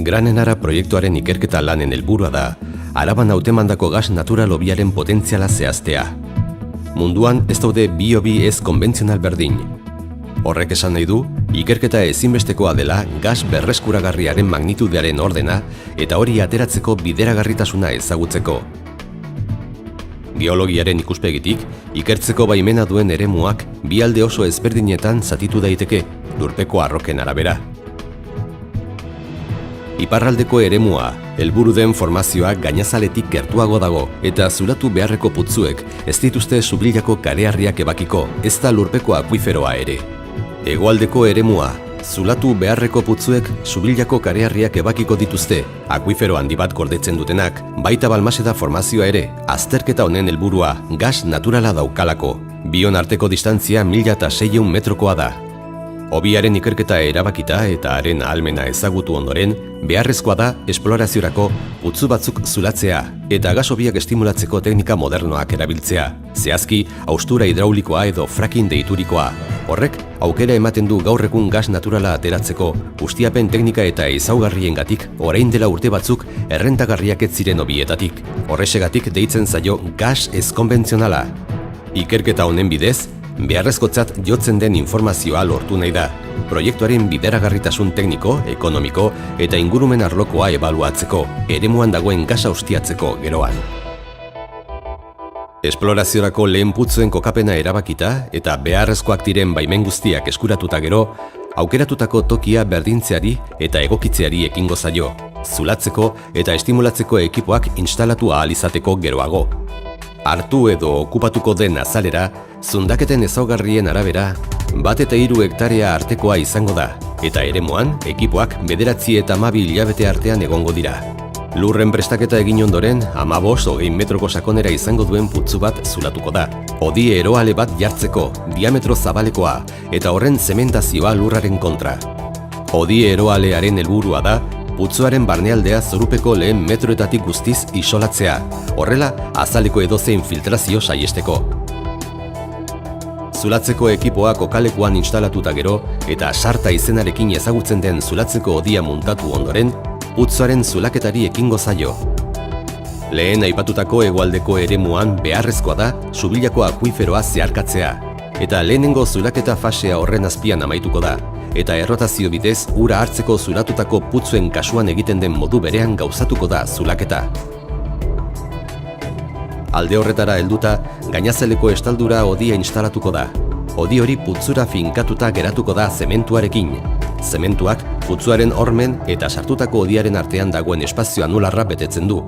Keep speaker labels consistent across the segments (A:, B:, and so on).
A: Gran Enara proiektuaren ikerketa lanen helburua da, Araban hautemandako gas natural hobiaren potentziala zehaztea. Munduan ez daude bi hobi ez konbentzional berdin. Horrek esan nahi du, ikerketa ezinbestekoa dela gas berreskuragarriaren magnitudearen ordena eta hori ateratzeko bideragarritasuna ezagutzeko. Geologiaren ikuspegitik, ikertzeko baimena duen eremuak bi alde oso ezberdinetan zatitu daiteke, lurpeko arroken arabera. Iparraldeko eremua, helburu den formazioa gainazaletik gertuago dago eta zulatu beharreko putzuek ez dituzte Zubillako kareharriak ebakiko, ez da lurpeko akuiferoa ere. Hegoaldeko eremua, zulatu beharreko putzuek Zubillako kareharriak ebakiko dituzte, akuifero handi bat gordetzen dutenak, baita Balmaseda formazioa ere, azterketa honen helburua gas naturala daukalako. Bion arteko distantzia 1600 metrokoa da. Hobiaren ikerketa erabakita eta haren ahalmena ezagutu ondoren, beharrezkoa da esploraziorako putzu batzuk zulatzea eta gas hobiak estimulatzeko teknika modernoak erabiltzea, zehazki haustura hidraulikoa edo fracking deiturikoa. Horrek, aukera ematen du gaur egun gas naturala ateratzeko, ustiapen teknika eta ezaugarriengatik orain dela urte batzuk errentagarriak ez ziren hobietatik. Horrexegatik deitzen zaio gas ez konbentzionala. Ikerketa honen bidez, beharrezkotzat jotzen den informazioa lortu nahi da, proiektuaren bideragarritasun tekniko, ekonomiko eta ingurumen arlokoa ebaluatzeko, eremuan dagoen gasa ustiatzeko geroan. Esploraziorako lehen putzuen kokapena erabakita eta beharrezkoak diren baimen guztiak eskuratuta gero, aukeratutako tokia berdintzeari eta egokitzeari ekingo zaio, zulatzeko eta estimulatzeko ekipoak instalatu ahal izateko geroago. Hartu edo okupatuko den azalera, zundaketen ezaugarrien arabera, 1 eta 3 hektarea artekoa izango da, eta eremuan, ekipoak 9 eta 12 hilabete artean egongo dira. Lurren prestaketa egin ondoren, 15-20 metroko sakonera izango duen putzu bat zulatuko da. Hodi eroale bat jartzeko, diametro zabalekoa, eta horren zementazioa lurraren kontra. Hodi eroalearen helburua da, putzuaren barnealdea zorupeko lehen metroetatik guztiz isolatzea, horrela azaleko edozein filtrazio saiesteko. Zulatzeko ekipoa kokalekuan instalatuta gero eta sarta izenarekin ezagutzen den zulatzeko hodia muntatu ondoren, putzuaren zulaketari ekingo zaio. Lehen aipatutako hegoaldeko eremuan beharrezkoa da Zubillako akuiferoa zeharkatzea, eta lehenengo zulaketa fasea horren azpian amaituko da, eta errotazio bidez ura hartzeko zulatutako putzuen kasuan egiten den modu berean gauzatuko da zulaketa. Alde horretara helduta, gainazaleko estaldura hodia instalatuko da. Hodi hori putzura finkatuta geratuko da zementuarekin. Zementuak putzuaren hormen eta sartutako hodiaren artean dagoen espazio anularra betetzen du.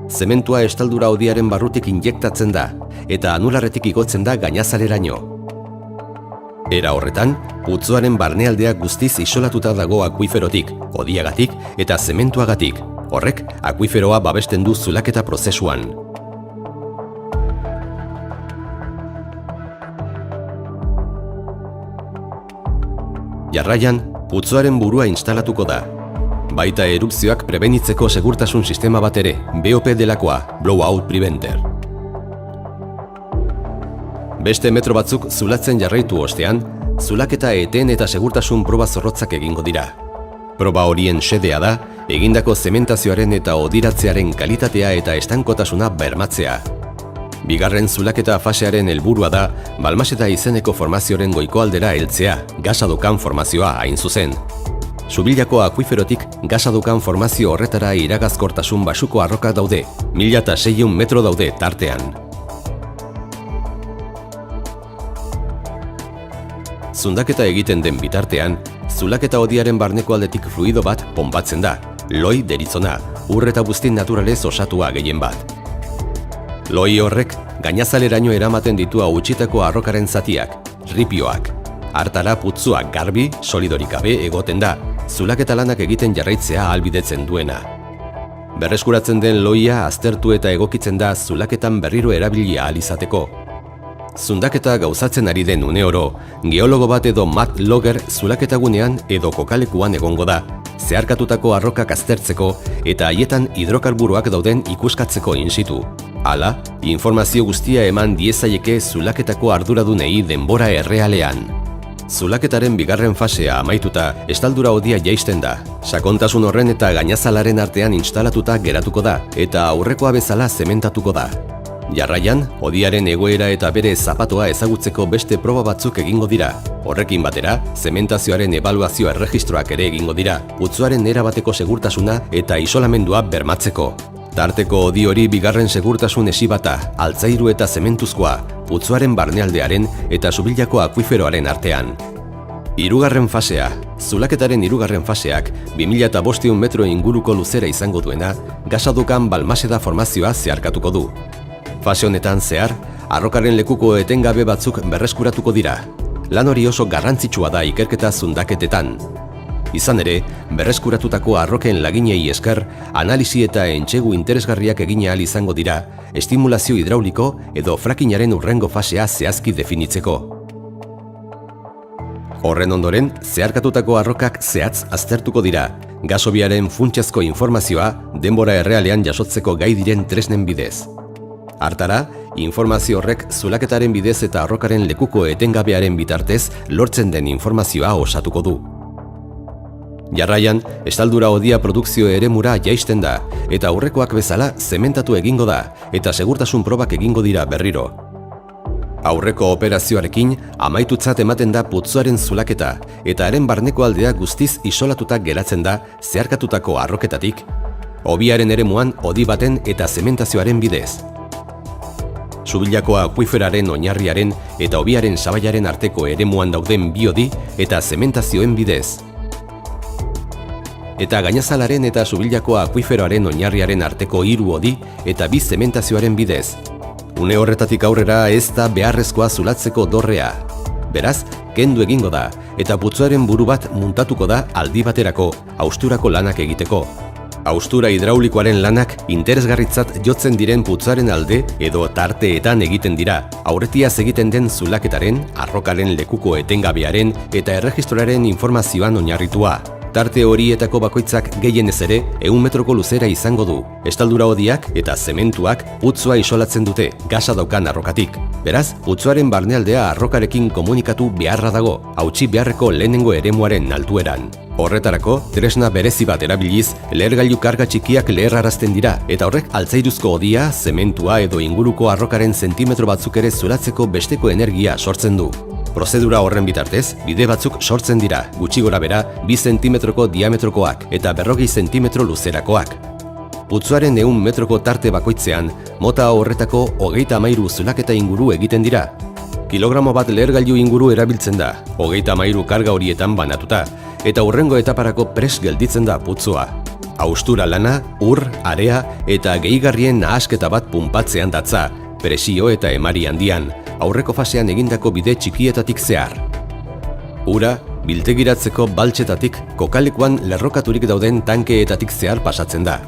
A: Zementua estaldura hodiaren barrutik injektatzen da, eta anularretik igotzen da gainazaleraino. Era horretan, putzuaren barnealdea guztiz isolatuta dago akuiferotik, hodiagatik eta zementuagatik. Horrek, akuiferoa babesten du zulaketa prozesuan. Jarraian, putzuaren burua instalatuko da. Baita erupzioak prebenitzeko segurtasun sistema bat ere, BOP delakoa, Blowout Preventer. Beste metro batzuk zulatzen jarraitu ostean, zulaketa eten eta segurtasun proba zorrotzak egingo dira. Proba horien xedea da, egindako zementazioaren eta hodiratzearen kalitatea eta estankotasuna bermatzea. Bigarren zulaketa fasearen helburua da, Balmaseda izeneko formazioaren goikoaldera heltzea, gasa dukan formazioa hain zuzen. Zubillako akuiferotik gasa dukan formazio horretara iragazkortasun basuko arrokak daude, 1600 metro daude tartean. Zundaketa egiten den bitartean, zulaketa hodiaren barneko aldetik fluido bat ponbatzen da, loi deritzona, ur eta buztin naturalez osatua gehien bat. Loi horrek, gainazaleraino eramaten ditu hautsitako arrokaren zatiak, ripioak. Hartara putzuak garbi, solidorik gabe egoten da, zulaketa lanak egiten jarraitzea ahalbidetzen duena. Berreskuratzen den loia aztertu eta egokitzen da zulaketan berriro erabili ahal izateko. Zundaketa gauzatzen ari den une oro, geologo bat edo mat logger zulaketagunean edo kokalekuan egongo da, zeharkatutako arrokak aztertzeko eta haietan hidrokarburoak dauden ikuskatzeko in situ. Hala, informazio guztia eman diezaieke zulaketako arduradunei denbora errealean. Zulaketaren bigarren fasea amaituta, estaldura hodia jaisten da. Sakontasun horren eta gainazalaren artean instalatuta geratuko da, eta aurrekoa bezala zementatuko da. Jarraian, hodiaren egoera eta bere zapatoa ezagutzeko beste proba batzuk egingo dira. Horrekin batera, zementazioaren ebaluazio erregistroak ere egingo dira, putzuaren erabateko segurtasuna eta isolamendua bermatzeko. Tarteko hodi hori bigarren segurtasun esibata, altzairu eta zementuzkoa, putzuaren barnealdearen eta Zubillako akuiferoaren artean. Hirugarren fasea. Zulaketaren hirugarren faseak 2500 metro inguruko luzera izango duena, gasadukan balmaseda formazioa zeharkatuko du. Fase honetan zehar, arrokaren lekuko etengabe batzuk berreskuratuko dira. Lan hori oso garrantzitsua da ikerketa zundaketetan. Izan ere, berreskuratutako arroken laginei esker, analisi eta entsegu interesgarriak egin ahal izango dira, estimulazio hidrauliko edo frackingaren hurrengo fasea zehazki definitzeko. Horren ondoren, zeharkatutako arrokak zehatz aztertuko dira, gasobiaren funtsezko informazioa denbora errealean jasotzeko gai diren tresnen bidez. Hartara, informazio horrek zulaketaren bidez eta arrokaren lekuko etengabearen bitartez lortzen den informazioa osatuko du. Jarraian, estaldura hodia produkzio eremura jaisten da, eta aurrekoak bezala zementatu egingo da, eta segurtasun probak egingo dira berriro. Aurreko operazioarekin, amaitutzat ematen da putzuaren zulaketa, eta haren barneko aldea guztiz isolatuta geratzen da zeharkatutako arroketatik, hobiaren eremuan hodi baten eta zementazioaren bidez. Zubillako akuiferaren oinarriaren eta hobiaren sabaiaren arteko eremuan dauden bi hodi eta zementazioen bidez. Eta gainazalaren eta Zubillako akuiferoaren oinarriaren arteko 3 hodi eta 2 zementazioaren bidez. Une horretatik aurrera ez da beharrezkoa zulatzeko dorrea. Beraz, kendu egingo da, eta putzuaren buru bat muntatuko da aldi baterako, hausturako lanak egiteko. Haustura hidraulikoaren lanak interesgarritzat jotzen diren putzaren alde edo tarteetan egiten dira, aurretiaz egiten den zulaketaren, arrokaren lekuko etengabearen eta erregistroaren informazioan oinarritua. Tarte horietako bakoitzak gehienez ere 100 metroko luzera izango du. Estaldura hodiak eta zementuak putzua isolatzen dute, gasa daukan arrokatik. Beraz, putzuaren barnealdea arrokarekin komunikatu beharra dago, hautsi beharreko lehenengo eremuaren altueran. Horretarako, tresna berezi bat erabiliz, lehergailu karga txikiak leherrarazten dira, eta horrek altzairuzko hodia, zementua edo inguruko arrokaren zentimetro batzuk ere zulatzeko besteko energia sortzen du. Prozedura horren bitartez, bide batzuk sortzen dira, gutxi gorabehera 2 zentimetroko diametrokoak eta 40 zentimetro luzerakoak. Putzuaren 100 metroko tarte bakoitzean, mota horretako 33 zulaketa inguru egiten dira. Kilogramo bat lehergailu inguru erabiltzen da, 33 karga horietan banatuta, eta hurrengo etaparako prest gelditzen da putzua. Haustura lana, ur, area eta gehigarrien nahasketa bat punpatzean datza, presio eta emari handian, aurreko fasean egindako bide txikietatik zehar. Ura, biltegiratzeko baltsetatik kokalekuan lerrokaturik dauden tankeetatik zehar pasatzen da.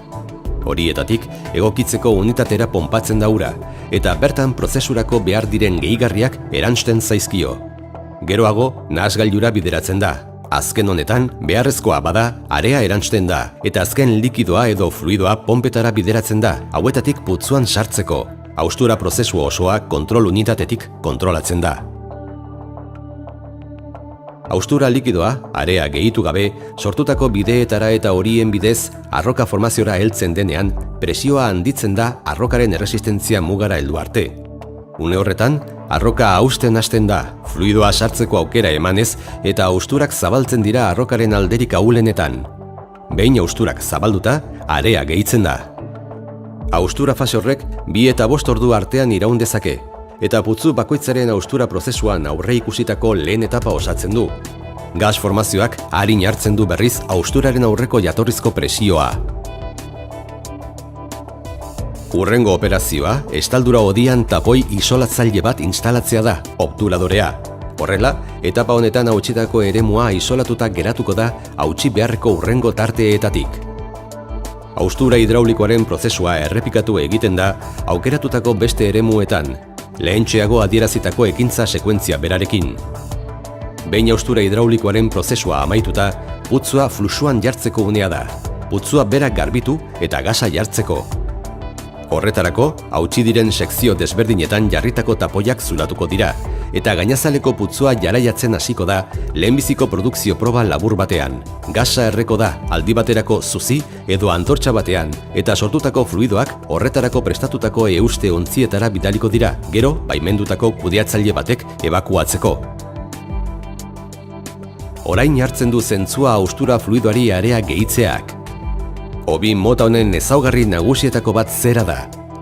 A: Horietatik, egokitzeko unitatera ponpatzen da ura, eta bertan prozesurako behar diren gehigarriak eransten zaizkio. Geroago, nahasgailura bideratzen da. Azken honetan, beharrezkoa bada, area eransten da, eta azken likidoa edo fluidoa ponpetara bideratzen da, hauetatik putzuan sartzeko. Haustura prozesu osoa kontrol unitatetik kontrolatzen da. Haustura likidoa, area gehitu gabe, sortutako bideetara eta horien bidez, arroka formaziora heltzen denean, presioa handitzen da arrokaren erresistentzia mugara heldu arte. Une horretan, arroka hausten hasten da, fluidoa sartzeko aukera emanez, eta hausturak zabaltzen dira arrokaren alderik ahulenetan. Behin hausturak zabalduta, area gehitzen da. Haustura fase horrek 2 eta 5 ordu artean iraun dezake, eta putzu bakoitzaren haustura prozesuan aurre ikusitako lehen etapa osatzen du. Gas formazioak arin hartzen du berriz hausturaren aurreko jatorrizko presioa. Hurrengo operazioa, estaldura hodian tapoi isolatzaile bat instalatzea da, obturadorea. Horrela, etapa honetan hautsitako eremua isolatuta geratuko da hautsi beharreko hurrengo tarteetatik. Haustura hidraulikoaren prozesua errepikatu egiten da aukeratutako beste eremuetan, lehentxeago adierazitako ekintza sekuentzia berarekin. Behin haustura hidraulikoaren prozesua amaituta, putzua fluxuan jartzeko unea da, putzua berak garbitu eta gasa jartzeko. Horretarako, hautsi diren sekzio desberdinetan jarritako tapoiak zulatuko dira, eta gainazaleko putzua jaraiatzen hasiko da lehenbiziko produkzio proba labur batean. Gasa erreko da aldi baterako zuzi edo antortxa batean eta sortutako fluidoak horretarako prestatutako euste ontzietara bidaliko dira, gero baimendutako kudeatzaile batek ebakuatzeko. Orain hartzen du zentzua haustura fluidoari area gehitzeak. Hobi mota honen ezaugarri nagusietako bat zera da.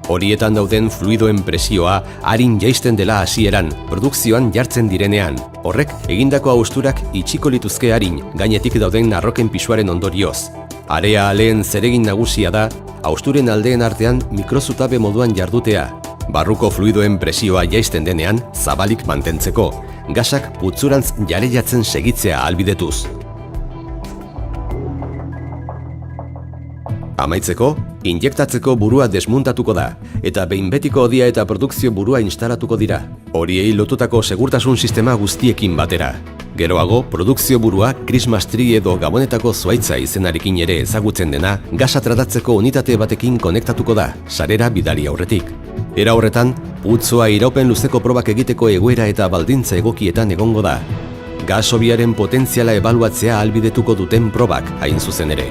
A: Horietan dauden fluidoen presioa arin jaisten dela hasieran, produkzioan jartzen direnean. Horrek egindako hausturak itxiko lituzke arin, gainetik dauden arroken pisuaren ondorioz. Area aleen zeregin nagusia da, hausturen aldeen artean mikrozutabe moduan jardutea. Barruko fluidoen presioa jaisten denean, zabalik mantentzeko. Gasak putzurantz jareiatzen segitzea ahalbidetuz. Amaitzeko, injektatzeko burua desmuntatuko da, eta behin betiko odia eta produkzio burua instalatuko dira. Horiei lotutako segurtasun sistema guztiekin batera. Geroago, produkzio burua Christmas tree edo Gabonetako zuaitza izenarekin ere ezagutzen dena, gasa tratatzeko unitate batekin konektatuko da, sarera bidali aurretik. Era horretan, putzua iraupen luzeko probak egiteko egoera eta baldintza egokietan egongo da. Gas hobiaren potentziala ebaluatzea ahalbidetuko duten probak hain zuzen ere.